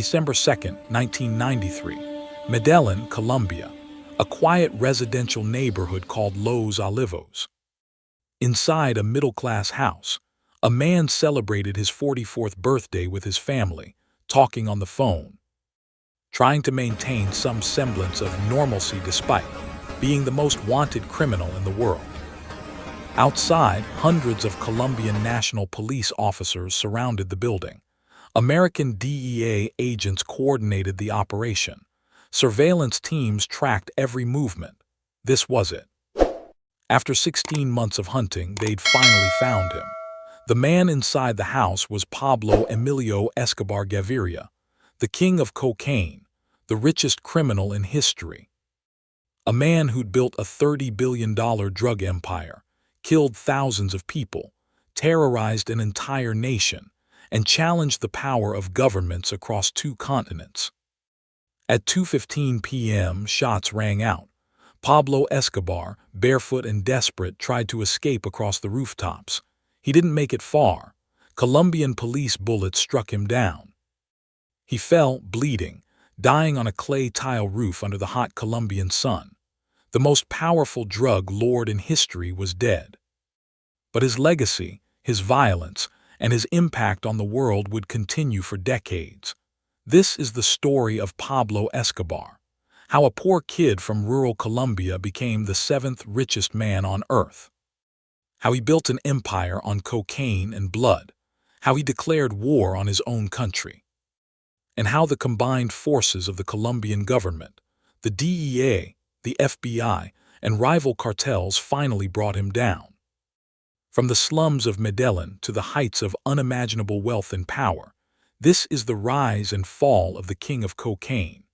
December 2nd, 1993, Medellín, Colombia, a quiet residential neighborhood called Los Olivos. Inside a middle-class house, a man celebrated his 44th birthday with his family, talking on the phone, trying to maintain some semblance of normalcy despite being the most wanted criminal in the world. Outside, hundreds of Colombian National Police officers surrounded the building. American DEA agents coordinated the operation. Surveillance teams tracked every movement. This was it. After 16 months of hunting, they'd finally found him. The man inside the house was Pablo Emilio Escobar Gaviria, the king of cocaine, the richest criminal in history. A man who'd built a $30 billion drug empire, killed thousands of people, terrorized an entire nation, and challenged the power of governments across 2 continents. At 2:15 p.m., shots rang out. Pablo Escobar, barefoot and desperate, tried to escape across the rooftops. He didn't make it far. Colombian police bullets struck him down. He fell, bleeding, dying on a clay tile roof under the hot Colombian sun. The most powerful drug lord in history was dead. But his legacy, his violence, and his impact on the world would continue for decades. This is the story of Pablo Escobar, how a poor kid from rural Colombia became the 7th richest man on earth, how he built an empire on cocaine and blood, how he declared war on his own country, and how the combined forces of the Colombian government, the DEA, the FBI, and rival cartels finally brought him down. From the slums of Medellín to the heights of unimaginable wealth and power, this is the rise and fall of the king of cocaine.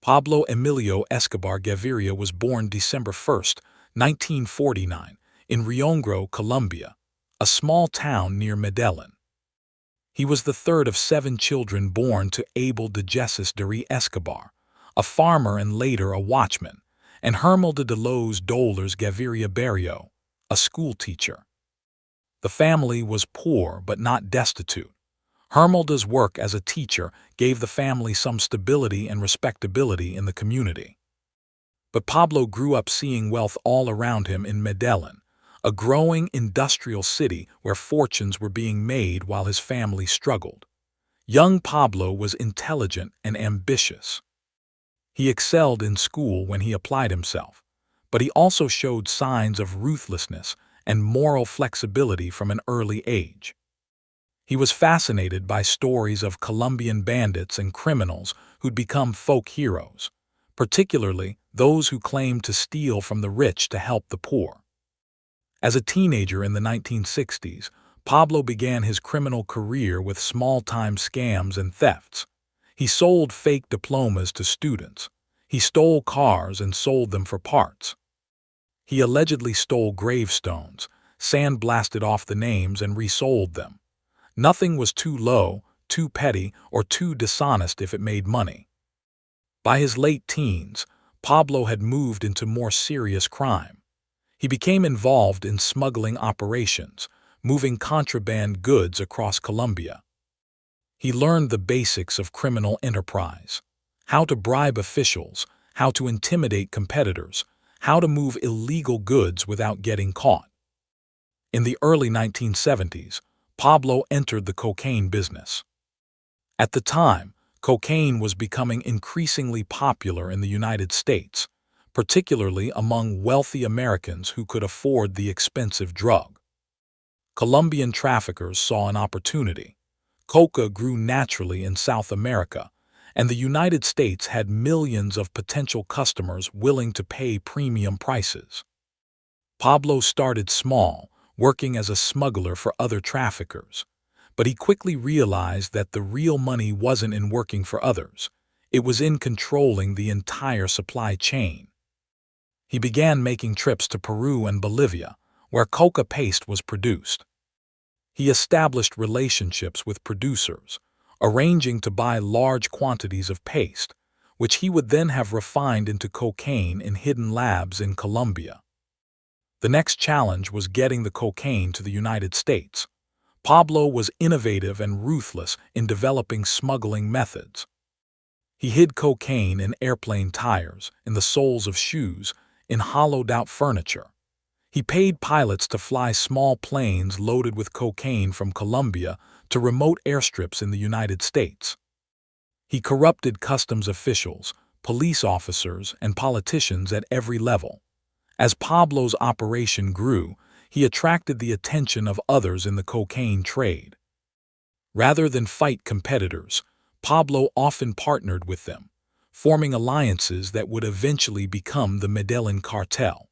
Pablo Emilio Escobar Gaviria was born December 1st, 1949, in Riongro, Colombia, a small town near Medellín. He was the third of 7 children born to Abel de Jesus de Escobar, a farmer and later a watchman, and Hermelda de los Dolores Gaviria Barrio, a schoolteacher. The family was poor but not destitute. Hermelda's work as a teacher gave the family some stability and respectability in the community. But Pablo grew up seeing wealth all around him in Medellín, a growing industrial city where fortunes were being made while his family struggled. Young Pablo was intelligent and ambitious. He excelled in school when he applied himself, but he also showed signs of ruthlessness and moral flexibility from an early age. He was fascinated by stories of Colombian bandits and criminals who'd become folk heroes, particularly those who claimed to steal from the rich to help the poor. As a teenager in the 1960s, Pablo began his criminal career with small-time scams and thefts. He sold fake diplomas to students. He stole cars and sold them for parts. He allegedly stole gravestones, sandblasted off the names, and resold them. Nothing was too low, too petty, or too dishonest if it made money. By his late teens, Pablo had moved into more serious crime. He became involved in smuggling operations, moving contraband goods across Colombia. He learned the basics of criminal enterprise: how to bribe officials, how to intimidate competitors, how to move illegal goods without getting caught. In the early 1970s, Pablo entered the cocaine business. At the time, cocaine was becoming increasingly popular in the United States, particularly among wealthy Americans who could afford the expensive drug. Colombian traffickers saw an opportunity. Coca grew naturally in South America, and the United States had millions of potential customers willing to pay premium prices. Pablo started small, working as a smuggler for other traffickers, but he quickly realized that the real money wasn't in working for others. It was in controlling the entire supply chain. He began making trips to Peru and Bolivia, where coca paste was produced. He established relationships with producers, arranging to buy large quantities of paste, which he would then have refined into cocaine in hidden labs in Colombia. The next challenge was getting the cocaine to the United States. Pablo was innovative and ruthless in developing smuggling methods. He hid cocaine in airplane tires, in the soles of shoes, in hollowed-out furniture. He paid pilots to fly small planes loaded with cocaine from Colombia to remote airstrips in the United States. He corrupted customs officials, police officers, and politicians at every level. As Pablo's operation grew, he attracted the attention of others in the cocaine trade. Rather than fight competitors, Pablo often partnered with them, forming alliances that would eventually become the Medellín Cartel.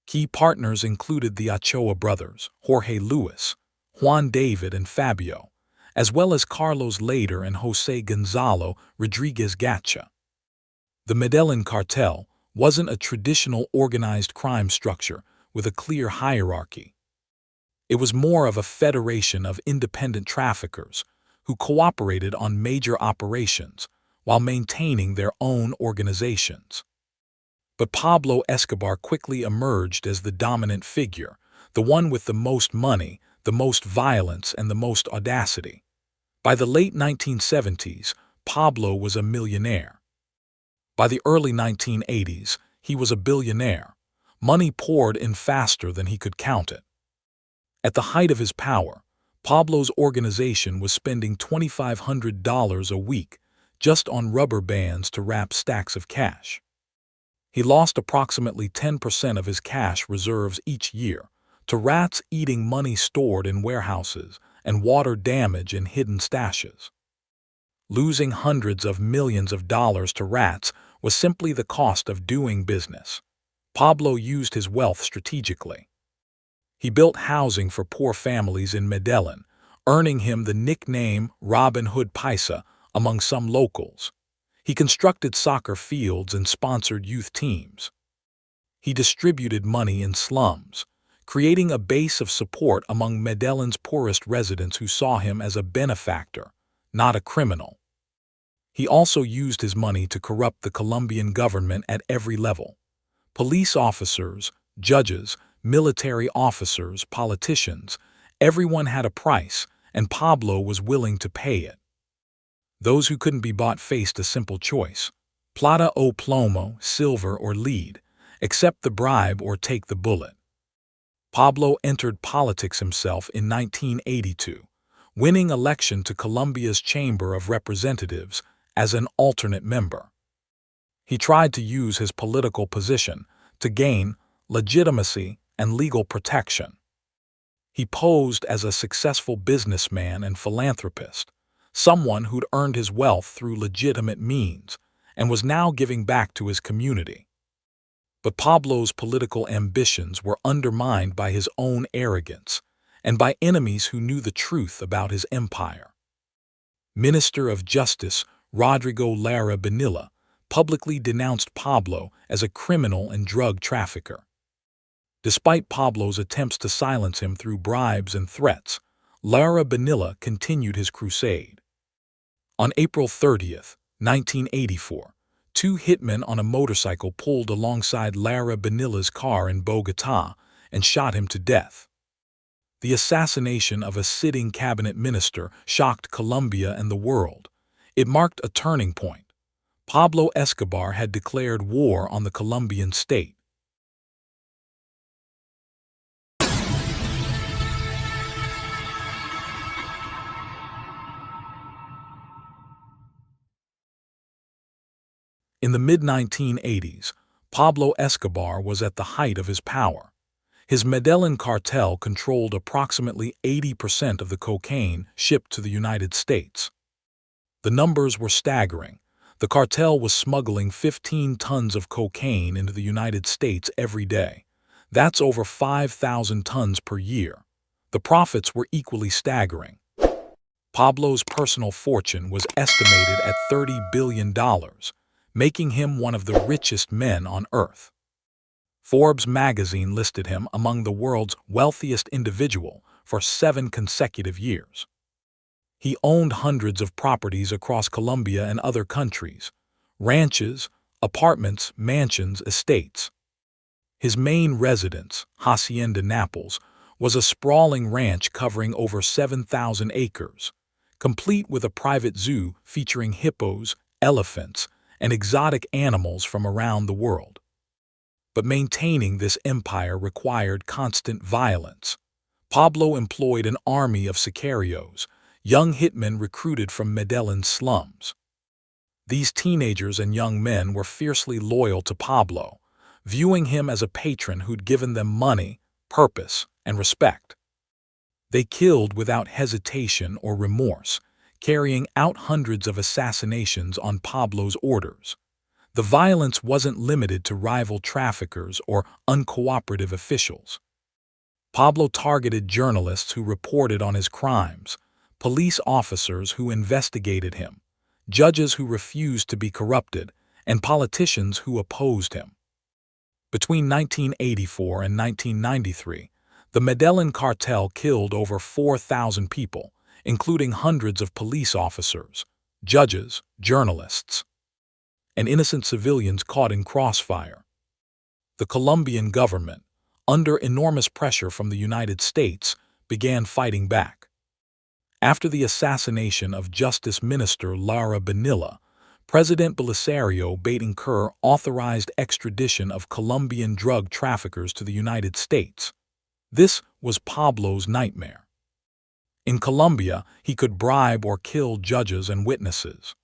Key partners included the Ochoa brothers, Jorge Luis, Juan David, and Fabio, as well as Carlos Lader and José Gonzalo Rodriguez Gacha. The Medellín Cartel wasn't a traditional organized crime structure with a clear hierarchy. It was more of a federation of independent traffickers who cooperated on major operations while maintaining their own organizations. But Pablo Escobar quickly emerged as the dominant figure, the one with the most money, the most violence, and the most audacity. By the late 1970s, Pablo was a millionaire. By the early 1980s, he was a billionaire. Money poured in faster than he could count it. At the height of his power, Pablo's organization was spending $2,500 a week just on rubber bands to wrap stacks of cash. He lost approximately 10% of his cash reserves each year to rats eating money stored in warehouses and water damage in hidden stashes. Losing hundreds of millions of dollars to rats was simply the cost of doing business. Pablo used his wealth strategically. He built housing for poor families in Medellín, earning him the nickname Robin Hood Paisa among some locals. He constructed soccer fields and sponsored youth teams. He distributed money in slums, creating a base of support among Medellín's poorest residents who saw him as a benefactor, not a criminal. He also used his money to corrupt the Colombian government at every level. Police officers, judges, military officers, politicians, everyone had a price, and Pablo was willing to pay it. Those who couldn't be bought faced a simple choice: plata o plomo, silver or lead, accept the bribe or take the bullet. Pablo entered politics himself in 1982, winning election to Colombia's Chamber of Representatives as an alternate member. He tried to use his political position to gain legitimacy and legal protection. He posed as a successful businessman and philanthropist, someone who'd earned his wealth through legitimate means and was now giving back to his community. But Pablo's political ambitions were undermined by his own arrogance and by enemies who knew the truth about his empire. Minister of Justice Rodrigo Lara Bonilla publicly denounced Pablo as a criminal and drug trafficker. Despite Pablo's attempts to silence him through bribes and threats, Lara Bonilla continued his crusade. On April 30, 1984, two hitmen on a motorcycle pulled alongside Lara Bonilla's car in Bogotá and shot him to death. The assassination of a sitting cabinet minister shocked Colombia and the world. It marked a turning point. Pablo Escobar had declared war on the Colombian state. In the mid-1980s, Pablo Escobar was at the height of his power. His Medellín cartel controlled approximately 80% of the cocaine shipped to the United States. The numbers were staggering. The cartel was smuggling 15 tons of cocaine into the United States every day. That's over 5,000 tons per year. The profits were equally staggering. Pablo's personal fortune was estimated at $30 billion, making him one of the richest men on earth. Forbes magazine listed him among the world's wealthiest individual for 7 consecutive years. He owned hundreds of properties across Colombia and other countries: ranches, apartments, mansions, estates. His main residence, Hacienda Naples, was a sprawling ranch covering over 7,000 acres, complete with a private zoo featuring hippos, elephants, and exotic animals from around the world. But maintaining this empire required constant violence. Pablo employed an army of sicarios, young hitmen recruited from Medellin's slums. These teenagers and young men were fiercely loyal to Pablo, viewing him as a patron who'd given them money, purpose, and respect. They killed without hesitation or remorse, carrying out hundreds of assassinations on Pablo's orders. The violence wasn't limited to rival traffickers or uncooperative officials. Pablo targeted journalists who reported on his crimes, police officers who investigated him, judges who refused to be corrupted, and politicians who opposed him. Between 1984 and 1993, the Medellin cartel killed over 4,000 people, including hundreds of police officers, judges, journalists, and innocent civilians caught in crossfire. The Colombian government, under enormous pressure from the United States, began fighting back. After the assassination of Justice Minister Lara Bonilla, President Belisario Betancourt authorized extradition of Colombian drug traffickers to the United States. This was Pablo's nightmare. In Colombia, he could bribe or kill judges and witnesses.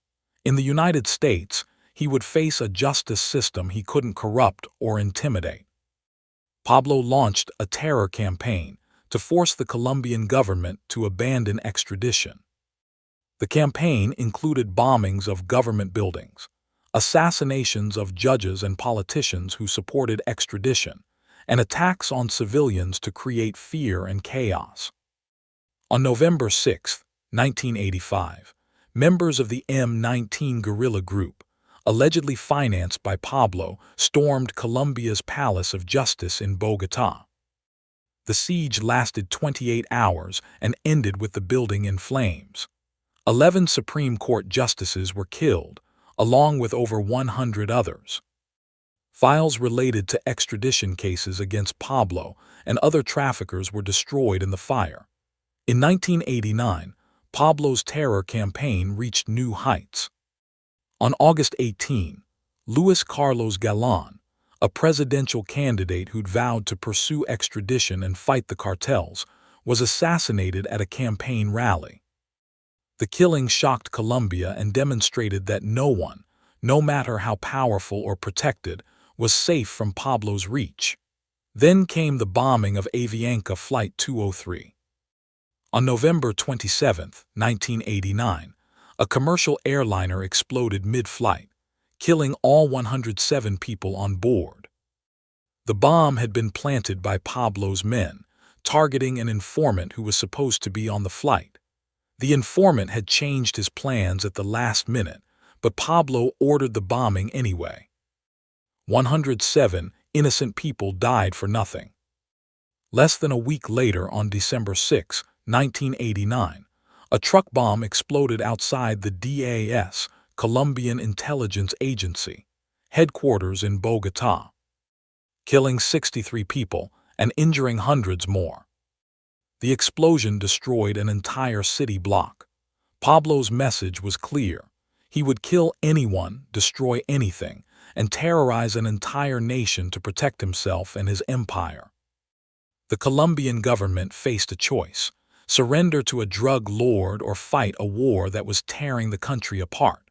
In the United States, he would face a justice system he couldn't corrupt or intimidate. Pablo launched a terror campaign to force the Colombian government to abandon extradition. The campaign included bombings of government buildings, assassinations of judges and politicians who supported extradition, and attacks on civilians to create fear and chaos. On November 6, 1985, members of the M19 guerrilla group, allegedly financed by Pablo, stormed Colombia's Palace of Justice in Bogotá. The siege lasted 28 hours and ended with the building in flames. 11 Supreme Court justices were killed, along with over 100 others. Files related to extradition cases against Pablo and other traffickers were destroyed in the fire. In 1989, Pablo's terror campaign reached new heights. On August 18, Luis Carlos Galán, a presidential candidate who'd vowed to pursue extradition and fight the cartels, was assassinated at a campaign rally. The killing shocked Colombia and demonstrated that no one, no matter how powerful or protected, was safe from Pablo's reach. Then came the bombing of Avianca Flight 203. On November 27, 1989, a commercial airliner exploded mid-flight, killing all 107 people on board. The bomb had been planted by Pablo's men, targeting an informant who was supposed to be on the flight. The informant had changed his plans at the last minute, but Pablo ordered the bombing anyway. 107 innocent people died for nothing. Less than a week later, on December 6, 1989, a truck bomb exploded outside the DAS, Colombian Intelligence Agency, headquarters in Bogotá, killing 63 people and injuring hundreds more. The explosion destroyed an entire city block. Pablo's message was clear. He would kill anyone, destroy anything, and terrorize an entire nation to protect himself and his empire. The Colombian government faced a choice: surrender to a drug lord or fight a war that was tearing the country apart.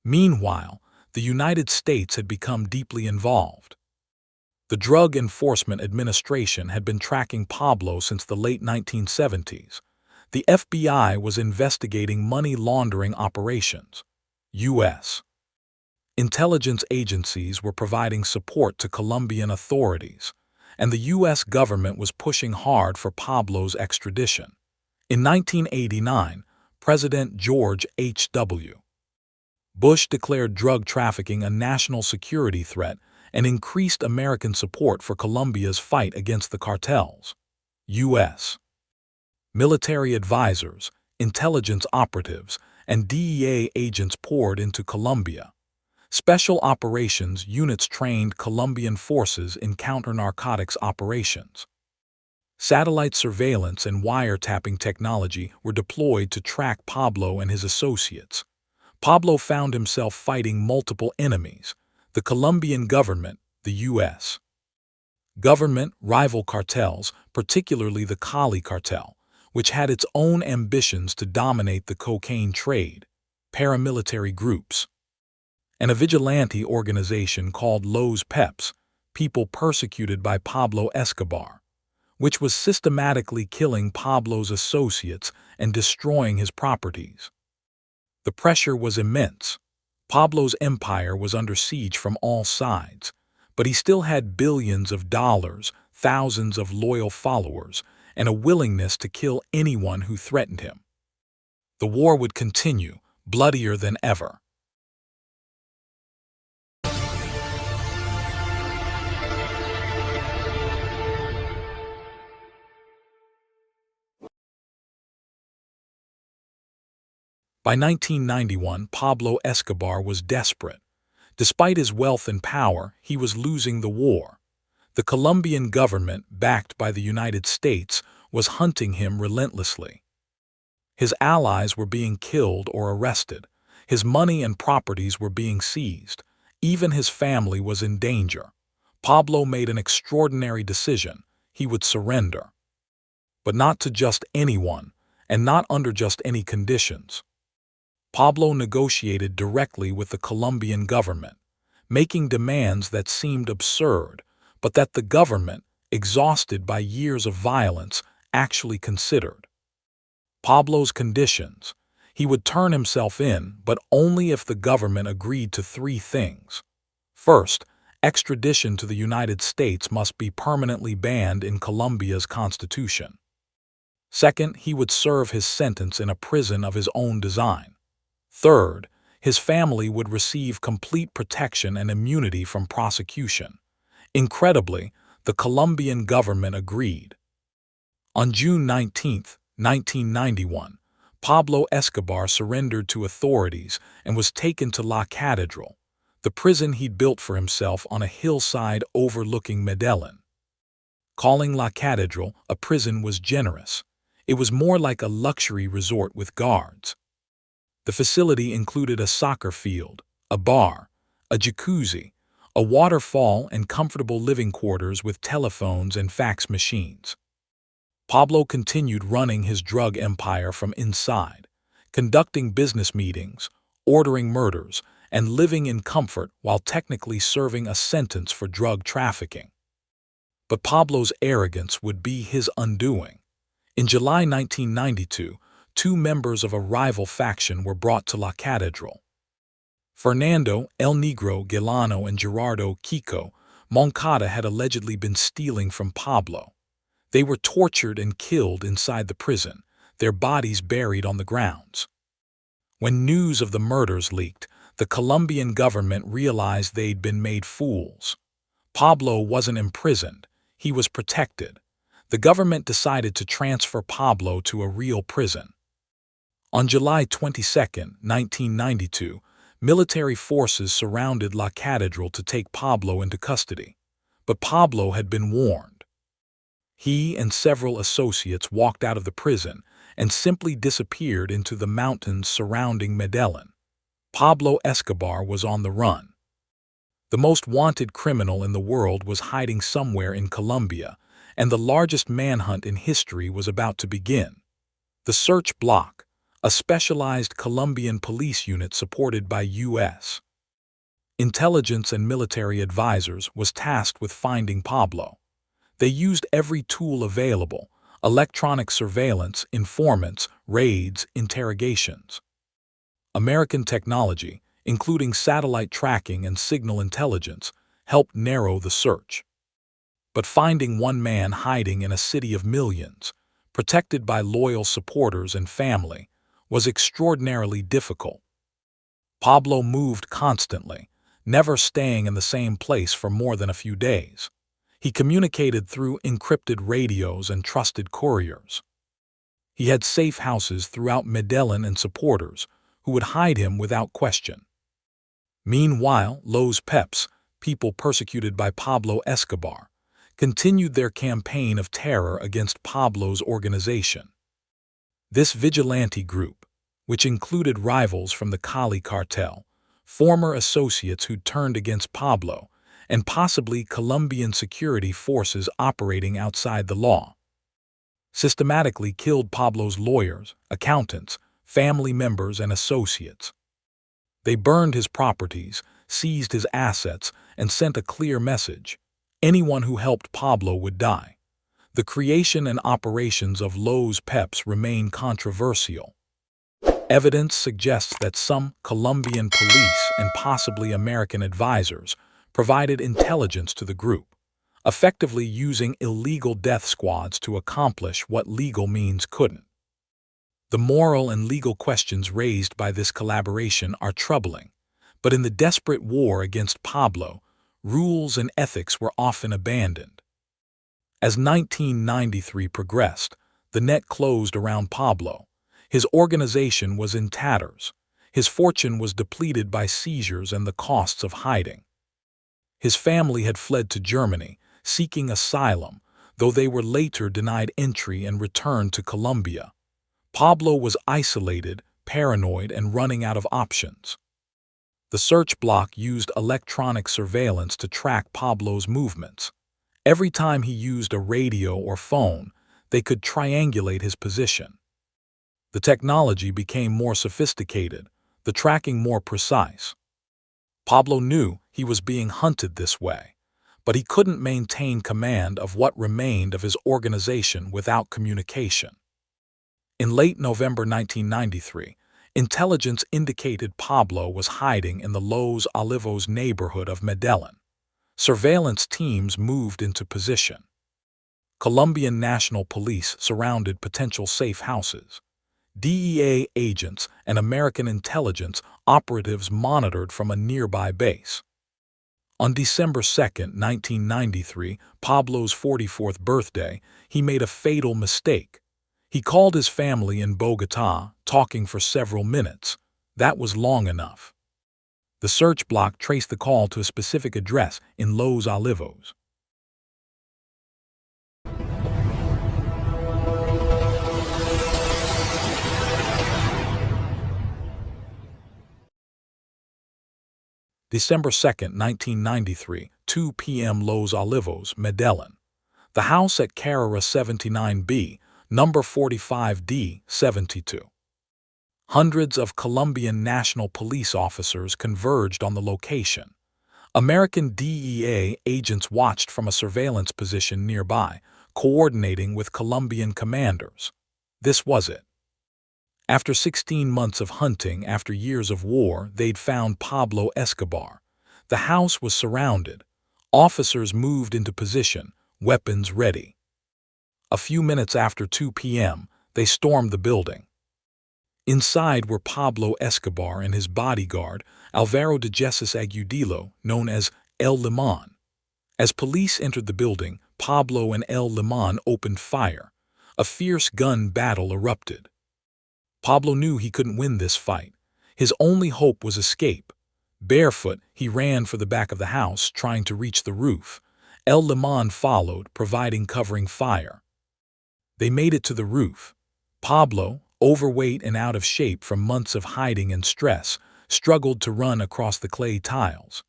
Meanwhile, the United States had become deeply involved. The Drug Enforcement Administration had been tracking Pablo since the late 1970s. The FBI was investigating money laundering operations. U.S. intelligence agencies were providing support to Colombian authorities, and the U.S. government was pushing hard for Pablo's extradition. In 1989, President George H.W. Bush declared drug trafficking a national security threat and increased American support for Colombia's fight against the cartels. U.S. military advisors, intelligence operatives, and DEA agents poured into Colombia. special operations units trained Colombian forces in counter-narcotics operations. Satellite surveillance and wiretapping technology were deployed to track Pablo and his associates. Pablo found himself fighting multiple enemies: the Colombian government, the U.S. government, rival cartels, particularly the Cali cartel, which had its own ambitions to dominate the cocaine trade, paramilitary groups, and a vigilante organization called Los Peps, people persecuted by Pablo Escobar, which was systematically killing Pablo's associates and destroying his properties. The pressure was immense. Pablo's empire was under siege from all sides, but he still had billions of dollars, thousands of loyal followers, and a willingness to kill anyone who threatened him. The war would continue, bloodier than ever. By 1991, Pablo Escobar was desperate. Despite his wealth and power, he was losing the war. The Colombian government, backed by the United States, was hunting him relentlessly. His allies were being killed or arrested. His money and properties were being seized. Even his family was in danger. Pablo made an extraordinary decision. He would surrender. But not to just anyone, and not under just any conditions. Pablo negotiated directly with the Colombian government, making demands that seemed absurd, but that the government, exhausted by years of violence, actually considered. Pablo's conditions: he would turn himself in, but only if the government agreed to three things. First, extradition to the United States must be permanently banned in Colombia's constitution. Second, he would serve his sentence in a prison of his own design. Third, his family would receive complete protection and immunity from prosecution. Incredibly, the Colombian government agreed. On June 19, 1991, Pablo Escobar surrendered to authorities and was taken to La Catedral, the prison he'd built for himself on a hillside overlooking Medellín. Calling La Catedral a prison was generous. It was more like a luxury resort with guards. The facility included a soccer field, a bar, a jacuzzi, a waterfall, and comfortable living quarters with telephones and fax machines. Pablo continued running his drug empire from inside, conducting business meetings, ordering murders, and living in comfort while technically serving a sentence for drug trafficking. But Pablo's arrogance would be his undoing. In July 1992, two members of a rival faction were brought to La Catedral. Fernando El Negro Gilano and Gerardo Kiko Moncada had allegedly been stealing from Pablo. They were tortured and killed inside the prison, their bodies buried on the grounds. When news of the murders leaked, the Colombian government realized they'd been made fools. Pablo wasn't imprisoned, he was protected. The government decided to transfer Pablo to a real prison. On July 22, 1992, military forces surrounded La Catedral to take Pablo into custody. But Pablo had been warned. He and several associates walked out of the prison and simply disappeared into the mountains surrounding Medellín. Pablo Escobar was on the run. The most wanted criminal in the world was hiding somewhere in Colombia, and the largest manhunt in history was about to begin. The Search Block, a specialized Colombian police unit supported by U.S. intelligence and military advisors, was tasked with finding Pablo. They used every tool available: electronic surveillance, informants, raids, interrogations. American technology, including satellite tracking and signal intelligence, helped narrow the search. But finding one man hiding in a city of millions, protected by loyal supporters and family, was extraordinarily difficult. Pablo moved constantly, never staying in the same place for more than a few days. He communicated through encrypted radios and trusted couriers. He had safe houses throughout Medellín and supporters who would hide him without question. Meanwhile, Los Peps, people persecuted by Pablo Escobar, continued their campaign of terror against Pablo's organization. This vigilante group, which included rivals from the Cali Cartel, former associates who'd turned against Pablo, and possibly Colombian security forces operating outside the law, systematically killed Pablo's lawyers, accountants, family members, and associates. They burned his properties, seized his assets, and sent a clear message: anyone who helped Pablo would die. The creation and operations of Los Peps remain controversial. Evidence suggests that some Colombian police and possibly American advisors provided intelligence to the group, effectively using illegal death squads to accomplish what legal means couldn't. The moral and legal questions raised by this collaboration are troubling, but in the desperate war against Pablo, rules and ethics were often abandoned. As 1993 progressed, the net closed around Pablo. His organization was in tatters. His fortune was depleted by seizures and the costs of hiding. His family had fled to Germany, seeking asylum, though they were later denied entry and returned to Colombia. Pablo was isolated, paranoid, and running out of options. The search block used electronic surveillance to track Pablo's movements. Every time he used a radio or phone, they could triangulate his position. The technology became more sophisticated, the tracking more precise. Pablo knew he was being hunted this way, but he couldn't maintain command of what remained of his organization without communication. In late November 1993, intelligence indicated Pablo was hiding in the Los Olivos neighborhood of Medellín. Surveillance teams moved into position. Colombian National Police surrounded potential safe houses. DEA agents and American intelligence operatives monitored from a nearby base. On December 2, 1993, Pablo's 44th birthday, he made a fatal mistake. He called his family in Bogotá, talking for several minutes. That was long enough. The search block traced the call to a specific address in Los Olivos. December 2, 1993, 2 p.m. Los Olivos, Medellín. The house at Carrera 79B, number 45D, 72. Hundreds of Colombian National Police officers converged on the location. American DEA agents watched from a surveillance position nearby, coordinating with Colombian commanders. This was it. After 16 months of hunting, after years of war, they'd found Pablo Escobar. The house was surrounded. Officers moved into position, weapons ready. A few minutes after 2 p.m., they stormed the building. Inside were Pablo Escobar and his bodyguard, Alvaro de Jesus Agudelo, known as El Limón. As police entered the building, Pablo and El Limón opened fire. A fierce gun battle erupted. Pablo knew he couldn't win this fight. His only hope was escape. Barefoot, he ran for the back of the house, trying to reach the roof. El Limón followed, providing covering fire. They made it to the roof. Pablo, overweight and out of shape from months of hiding and stress, struggled to run across the clay tiles.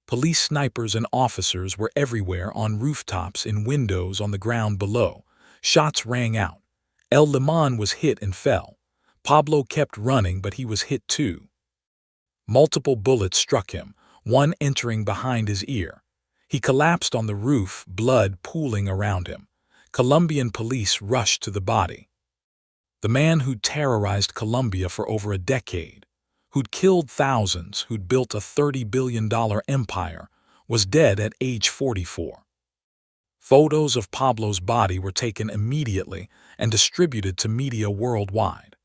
Police snipers and officers were everywhere, on rooftops, in windows, on the ground below. Shots rang out. El Limón was hit and fell. Pablo kept running, but he was hit too. Multiple bullets struck him, one entering behind his ear. He collapsed on the roof, blood pooling around him. Colombian police rushed to the body. The man who'd terrorized Colombia for over a decade, who'd killed thousands, who'd built a $30 billion empire, was dead at age 44. Photos of Pablo's body were taken immediately and distributed to media worldwide.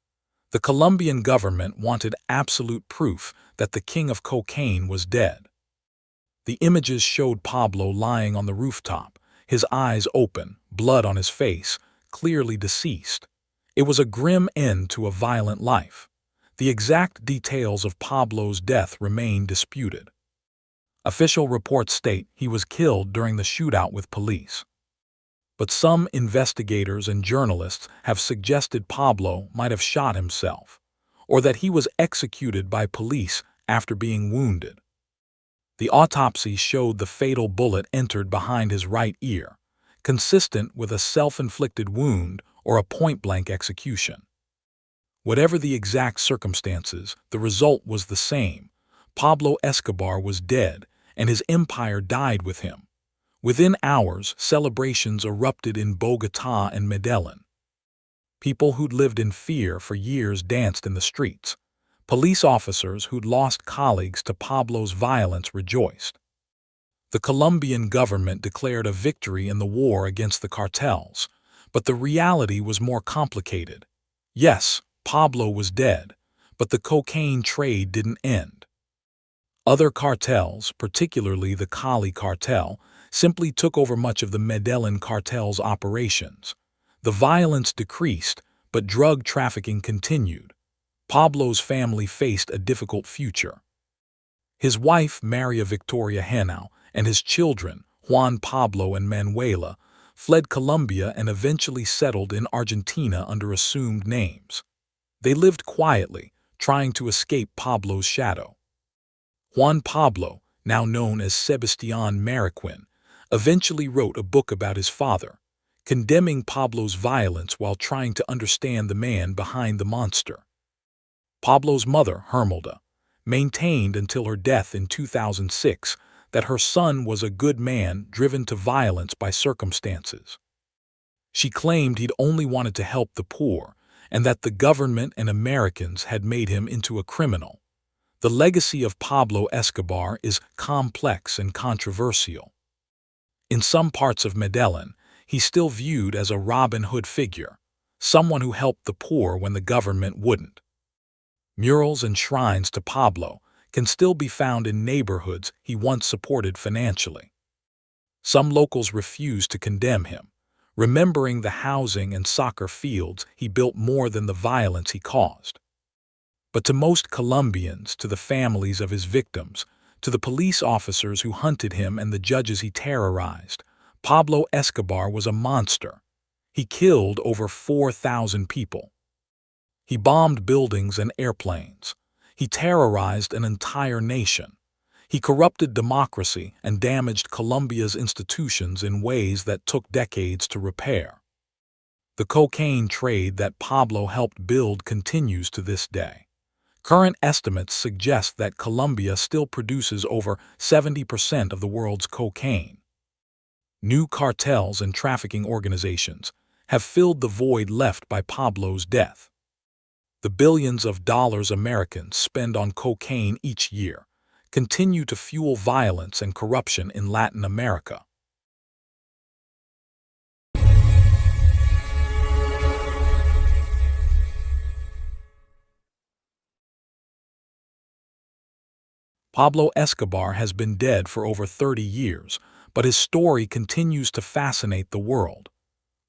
The Colombian government wanted absolute proof that the king of cocaine was dead. The images showed Pablo lying on the rooftop, his eyes open, blood on his face, clearly deceased. It was a grim end to a violent life. The exact details of Pablo's death remain disputed. Official reports state he was killed during the shootout with police. But some investigators and journalists have suggested Pablo might have shot himself, or that he was executed by police after being wounded. The autopsy showed the fatal bullet entered behind his right ear, consistent with a self-inflicted wound or a point-blank execution. Whatever the exact circumstances, the result was the same. Pablo Escobar was dead, and his empire died with him. Within hours, celebrations erupted in Bogotá and Medellín. People who'd lived in fear for years danced in the streets. Police officers who'd lost colleagues to Pablo's violence rejoiced. The Colombian government declared a victory in the war against the cartels, but the reality was more complicated. Yes, Pablo was dead, but the cocaine trade didn't end. Other cartels, particularly the Cali cartel, simply took over much of the Medellín cartel's operations. The violence decreased, but drug trafficking continued. Pablo's family faced a difficult future. His wife, Maria Victoria Henao, and his children, Juan Pablo and Manuela, fled Colombia and eventually settled in Argentina under assumed names. They lived quietly, trying to escape Pablo's shadow. Juan Pablo, now known as Sebastián Mariquin, eventually wrote a book about his father, condemning Pablo's violence while trying to understand the man behind the monster. Pablo's mother, Hermelda, maintained until her death in 2006 that her son was a good man driven to violence by circumstances. She claimed he'd only wanted to help the poor and that the government and Americans had made him into a criminal. The legacy of Pablo Escobar is complex and controversial. In some parts of Medellín, he's still viewed as a Robin Hood figure, someone who helped the poor when the government wouldn't. Murals and shrines to Pablo can still be found in neighborhoods he once supported financially. Some locals refuse to condemn him, remembering the housing and soccer fields he built more than the violence he caused. But to most Colombians, to the families of his victims, to the police officers who hunted him and the judges he terrorized, Pablo Escobar was a monster. He killed over 4,000 people. He bombed buildings and airplanes. He terrorized an entire nation. He corrupted democracy and damaged Colombia's institutions in ways that took decades to repair. The cocaine trade that Pablo helped build continues to this day. Current estimates suggest that Colombia still produces over 70% of the world's cocaine. New cartels and trafficking organizations have filled the void left by Pablo's death. The billions of dollars Americans spend on cocaine each year continue to fuel violence and corruption in Latin America. Pablo Escobar has been dead for over 30 years, but his story continues to fascinate the world.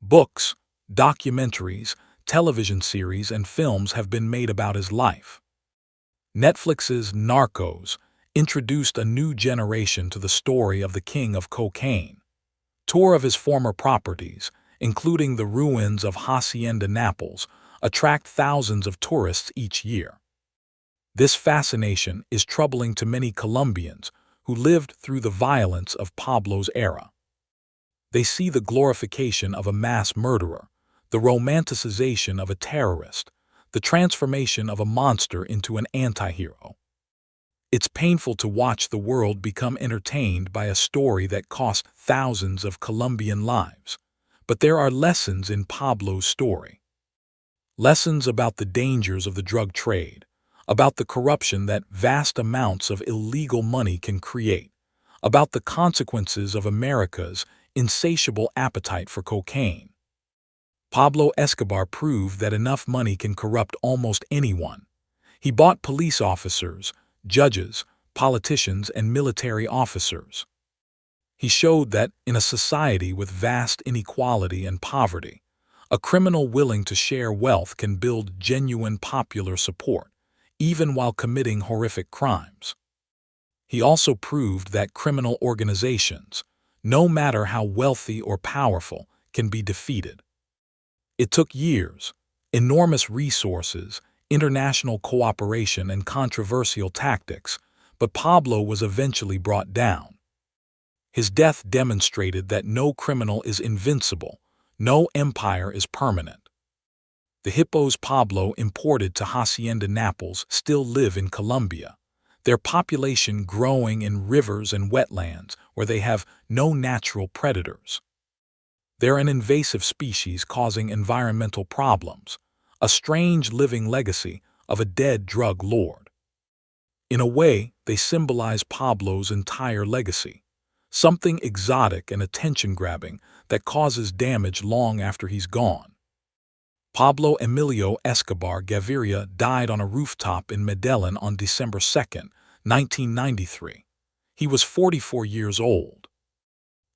Books, documentaries, television series, and films have been made about his life. Netflix's Narcos introduced a new generation to the story of the king of cocaine. Tour of his former properties, including the ruins of Hacienda Naples, attract thousands of tourists each year. This fascination is troubling to many Colombians who lived through the violence of Pablo's era. They see the glorification of a mass murderer, the romanticization of a terrorist, the transformation of a monster into an anti-hero. It's painful to watch the world become entertained by a story that cost thousands of Colombian lives. But there are lessons in Pablo's story. Lessons about the dangers of the drug trade, about the corruption that vast amounts of illegal money can create, about the consequences of America's insatiable appetite for cocaine. Pablo Escobar proved that enough money can corrupt almost anyone. He bought police officers, judges, politicians, and military officers. He showed that, in a society with vast inequality and poverty, a criminal willing to share wealth can build genuine popular support, even while committing horrific crimes. He also proved that criminal organizations, no matter how wealthy or powerful, can be defeated. It took years, enormous resources, international cooperation, and controversial tactics, but Pablo was eventually brought down. His death demonstrated that no criminal is invincible, no empire is permanent. The hippos Pablo imported to Hacienda Naples still live in Colombia, their population growing in rivers and wetlands where they have no natural predators. They're an invasive species causing environmental problems, a strange living legacy of a dead drug lord. In a way, they symbolize Pablo's entire legacy, something exotic and attention-grabbing that causes damage long after he's gone. Pablo Emilio Escobar Gaviria died on a rooftop in Medellín on December 2, 1993. He was 44 years old.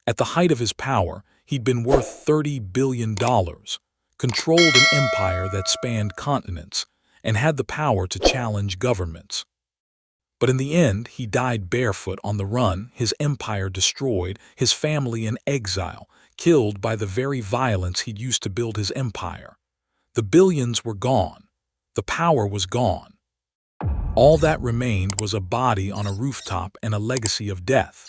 At the height of his power, he'd been worth $30 billion, controlled an empire that spanned continents, and had the power to challenge governments. But in the end, he died barefoot on the run, his empire destroyed, his family in exile, killed by the very violence he'd used to build his empire. The billions were gone. The power was gone. All that remained was a body on a rooftop and a legacy of death.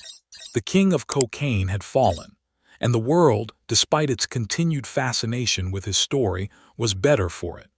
The king of cocaine had fallen, and the world, despite its continued fascination with his story, was better for it.